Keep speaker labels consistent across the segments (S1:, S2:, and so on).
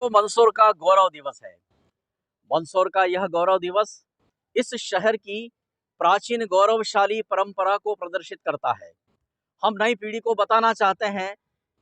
S1: तो मंदसौर का गौरव दिवस है। मंदसौर का यह गौरव दिवस इस शहर की प्राचीन गौरवशाली परंपरा को प्रदर्शित करता है। हम नई पीढ़ी को बताना चाहते हैं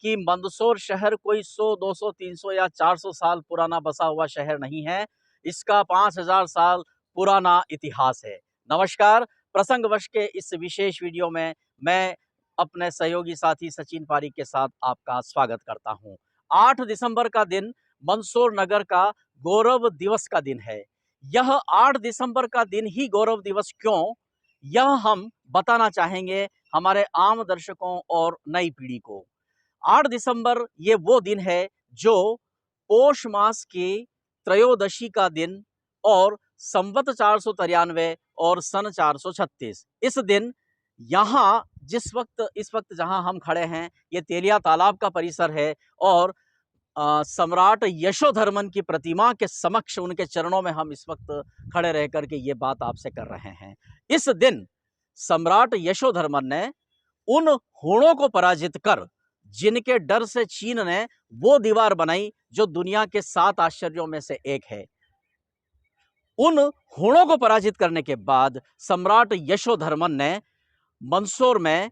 S1: कि मंदसौर शहर कोई 100, 200, 300 या 400 साल पुराना बसा हुआ शहर नहीं है। इसका 5000 साल पुराना इतिहास है। नमस्कार, प्रसंगवश के इस विशेष वीडियो में मैं अपने सहयोगी साथी सचिन पारीक के साथ आपका स्वागत करता हूं। 8 दिसंबर का दिन मंदसौर नगर का गौरव दिवस का दिन है। यह 8 दिसंबर का दिन ही गौरव दिवस क्यों, यह हम बताना चाहेंगे हमारे आम दर्शकों और नई पीढ़ी को। 8 दिसंबर ये वो दिन है जो पोष मास की त्रयोदशी का दिन और संवत 493 और सन 436। इस दिन यहाँ इस वक्त जहाँ हम खड़े हैं, ये तेलिया तालाब का परिसर है और सम्राट यशोधर्मन की प्रतिमा के समक्ष उनके चरणों में हम इस वक्त खड़े रह करके ये बात आपसे कर रहे हैं। इस दिन सम्राट यशोधर्मन ने उन हूणों को पराजित कर, जिनके डर से चीन ने वो दीवार बनाई जो दुनिया के 7 आश्चर्यों में से एक है। उन हूणों को पराजित करने के बाद सम्राट यशोधर्मन ने मंदसौर में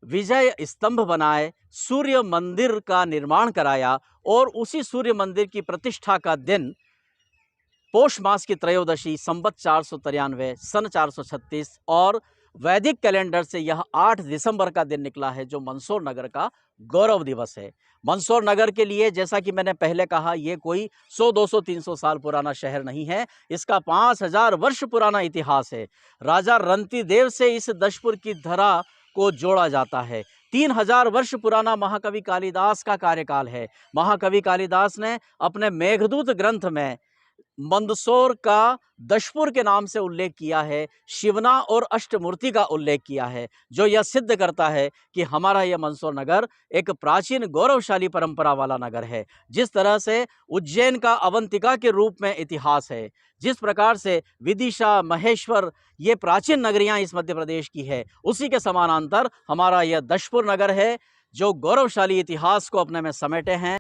S1: विजय स्तंभ बनाए, सूर्य मंदिर का निर्माण कराया और उसी सूर्य मंदिर की प्रतिष्ठा का दिन पोष मास की त्रयोदशी संवत 493 सन 436 और वैदिक कैलेंडर से यह 8 दिसंबर का दिन निकला है, जो मंदसौर नगर का गौरव दिवस है। मंदसौर नगर के लिए, जैसा कि मैंने पहले कहा, ये कोई 100, 200, 300 साल पुराना शहर नहीं है। इसका 5000 वर्ष पुराना इतिहास है। राजा रंतिदेव से इस दशपुर की धरा को जोड़ा जाता है। 3000 वर्ष पुराना महाकवि कालिदास का कार्यकाल है। महाकवि कालिदास ने अपने मेघदूत ग्रंथ में मंदसौर का दशपुर के नाम से उल्लेख किया है, शिवना और अष्टमूर्ति का उल्लेख किया है, जो यह सिद्ध करता है कि हमारा यह मंदसौर नगर एक प्राचीन गौरवशाली परंपरा वाला नगर है। जिस तरह से उज्जैन का अवंतिका के रूप में इतिहास है, जिस प्रकार से विदिशा, महेश्वर ये प्राचीन नगरियां इस मध्य प्रदेश की है, उसी के समानांतर हमारा यह दशपुर नगर है, जो गौरवशाली इतिहास को अपने में समेटे हैं।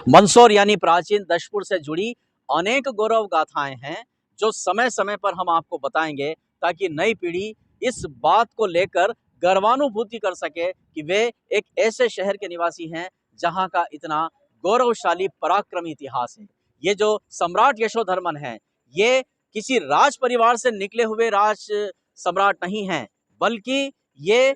S1: मंदसौर यानी प्राचीन दशपुर से जुड़ी अनेक गौरव गाथाएं हैं, जो समय समय पर हम आपको बताएंगे, ताकि नई पीढ़ी इस बात को लेकर गर्वानुभूति कर सके कि वे एक ऐसे शहर के निवासी हैं जहां का इतना गौरवशाली पराक्रमी इतिहास है। ये जो सम्राट यशोधर्मन हैं, ये किसी राज परिवार से निकले हुए राज सम्राट नहीं हैं, बल्कि ये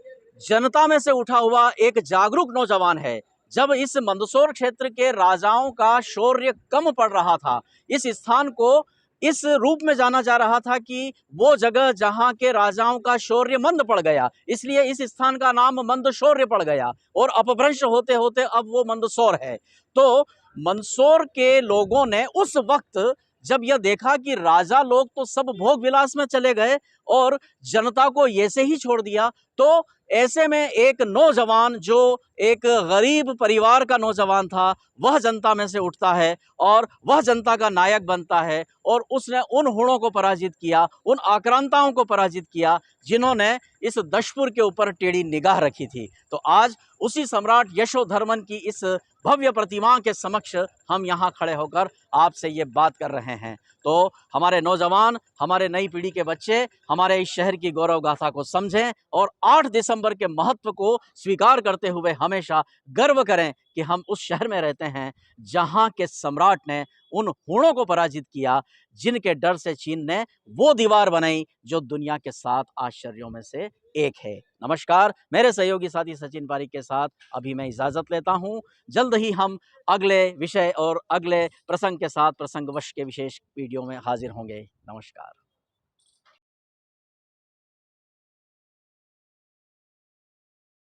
S1: जनता में से उठा हुआ एक जागरूक नौजवान है। जब इस मंदसौर क्षेत्र के राजाओं का शौर्य कम पड़ रहा था, इस स्थान को इस रूप में जाना जा रहा था कि वो जगह जहां के राजाओं का शौर्य मंद पड़ गया, इसलिए इस स्थान का नाम मंदशौर्य पड़ गया और अपभ्रंश होते होते अब वो मंदसौर है। तो मंदसौर के लोगों ने उस वक्त जब यह देखा कि राजा लोग तो सब भोग विलास में चले गए और जनता को ऐसे ही छोड़ दिया, तो ऐसे में एक नौजवान, जो एक गरीब परिवार का नौजवान था, वह जनता में से उठता है और वह जनता का नायक बनता है और उसने उन हूणों को पराजित किया, उन आक्रांताओं को पराजित किया, जिन्होंने इस दशपुर के ऊपर टेढ़ी निगाह रखी थी। तो आज उसी सम्राट यशोधर्मन की इस भव्य प्रतिमा के समक्ष हम यहाँ खड़े होकर आपसे ये बात कर रहे हैं। तो हमारे नौजवान, हमारे नई पीढ़ी के बच्चे हमारे इस शहर की गौरव गाथा को समझें और 8 दिसंबर के महत्व को स्वीकार करते हुए हमेशा गर्व करें कि हम उस शहर में रहते हैं जहां के सम्राट ने उन हूणों को पराजित किया, जिनके डर से चीन ने वो दीवार बनाई जो दुनिया के 7 आश्चर्यों में से एक है। नमस्कार, मेरे सहयोगी साथी सचिन पारीक के साथ अभी मैं इजाजत लेता हूं। जल्द ही हम अगले विषय और अगले प्रसंग के साथ प्रसंगवश के विशेष वीडियो में हाजिर होंगे। नमस्कार।